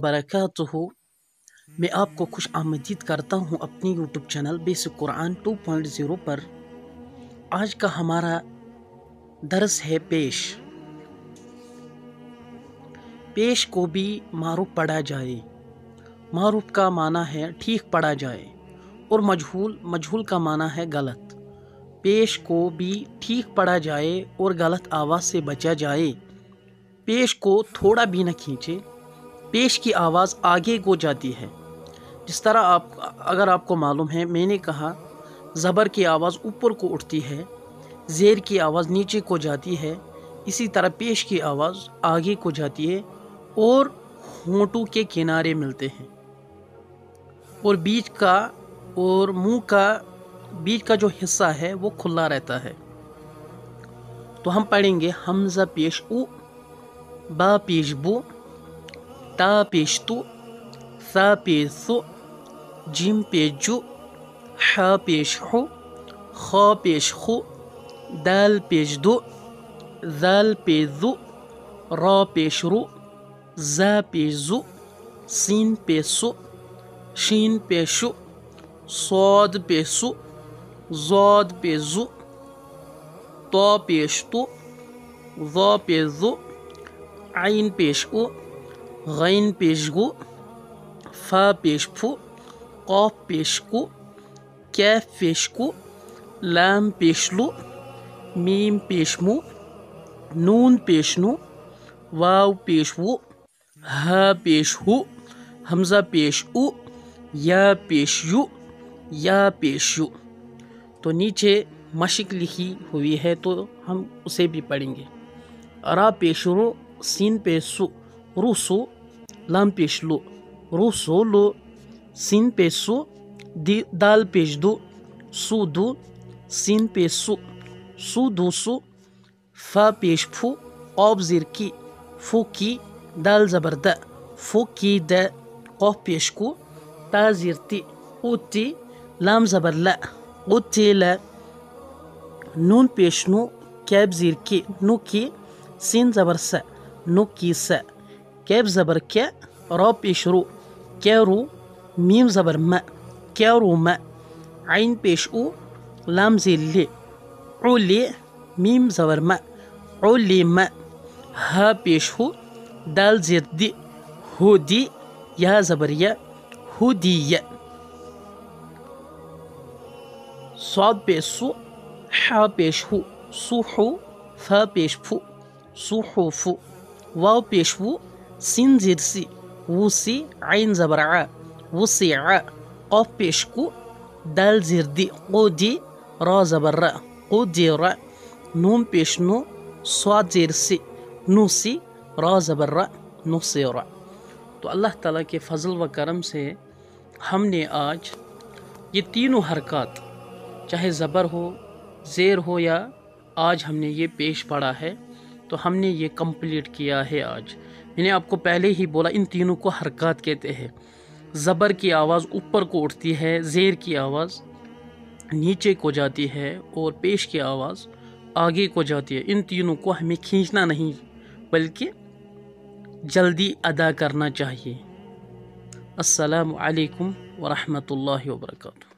बरकातुहू। मैं आपको खुश आमदीद करता हूँ अपनी यूट्यूब चैनल बेसिक कुरान 2.0 पर। आज का हमारा दर्स है पेश। पेश को भी मारूफ पढ़ा जाए। मारूफ का माना है ठीक पढ़ा जाए, और मजहूल का माना है गलत। पेश को भी ठीक पढ़ा जाए और गलत आवाज़ से बचा जाए। पेश को थोड़ा भी न खींचे। पेश की आवाज़ आगे को जाती है। जिस तरह अगर आपको मालूम है, मैंने कहा ज़बर की आवाज़ ऊपर को उठती है, ज़ेर की आवाज़ नीचे को जाती है। इसी तरह पेश की आवाज़ आगे को जाती है और होंठों के किनारे मिलते हैं, और बीच का और मुंह का बीच का जो हिस्सा है वो खुला रहता है। तो हम पढ़ेंगे हमज़ा पेश उ, बा पेश बु, ता पेश तु, सा पेश सु, जिम पेश जु, हा पेश हु, खा पेश खु, दाल पेश दु, जाल पेश जु, रा पेश रु, जा पेश जु, सीन पेश सु, शीन पेश शु, सौद पेश सु, ज़ाद पेश जु, तो पेश तु, ज़ा पेश जु, आइन पेश उ, गैन पेश गु, फा पेश फु, क़ाफ पेश कु, कैफ पेश कु, लाम पेश लु, मीम पेश मु, नून पेश नु, वाव पेश वु, हा पेश हु, हमज़ा पेश उ, या पेश यु, या पेश यु। तो नीचे मशिक लिखी हुई है, तो हम उसे भी पढ़ेंगे। रा पेश रो, सीन पेश सु, रुसु, लाम पेश लो, रुसो लो, सीन पेश सु, दाल पेश दो, सुदु, सीन पेश सु, सुदु सु, फा पेश फु, क़ाफ ज़ेर की, फु की, दाल ज़बर द, फु की द, क़ाफ पेश को, ता ज़ेर ती, उती, लाम ज़बर ला, उतिला, नून पेश नु, कैफ ज़ेर की, नु की, सीन ज़बर सा, नु की सा, कैफ ज़बर क्या, रा पेश रू, क्या रू, मीम ज़बर मा, क्या रू मा, आइन पेश उ, लाम ज़ेर ले, उले, मीम ज़बर मा, उले मा, हा पेश हु, दाल ज़ेर दी, हुदी, या ज़बर या, हुदिया, सौद पेश सु, हा पेश हु, सुहु, फा पेश फु, सुहुफु, वाव पेश वु, सीन ज़ेर सी, वुसी, आइन ज़बर आ, वुसिआ, क़ाफ पेश कु, दाल ज़ेर दी, क़ुदी, रा ज़बर रा, क़ुदिरा, नून पेश नु, स्वाद ज़ेर सी, नुसी, रा ज़बर रा, नुसिरा। तो अल्लाह ताला के फ़ज़ल व करम से हमने आज ये तीनों हरकत, चाहे ज़बर हो, ज़ेर हो, या आज हमने ये पेश पढ़ा है, तो हमने ये कंप्लीट किया है आज। मैंने आपको पहले ही बोला इन तीनों को हरकत कहते हैं। ज़बर की आवाज़ ऊपर को उठती है, ज़ेर की आवाज़ नीचे को जाती है, और पेश की आवाज़ आगे को जाती है। इन तीनों को हमें खींचना नहीं, बल्कि जल्दी अदा करना चाहिए। अस्सलामु अलैकुम व रहमतुल्लाहि व बरकातुहू।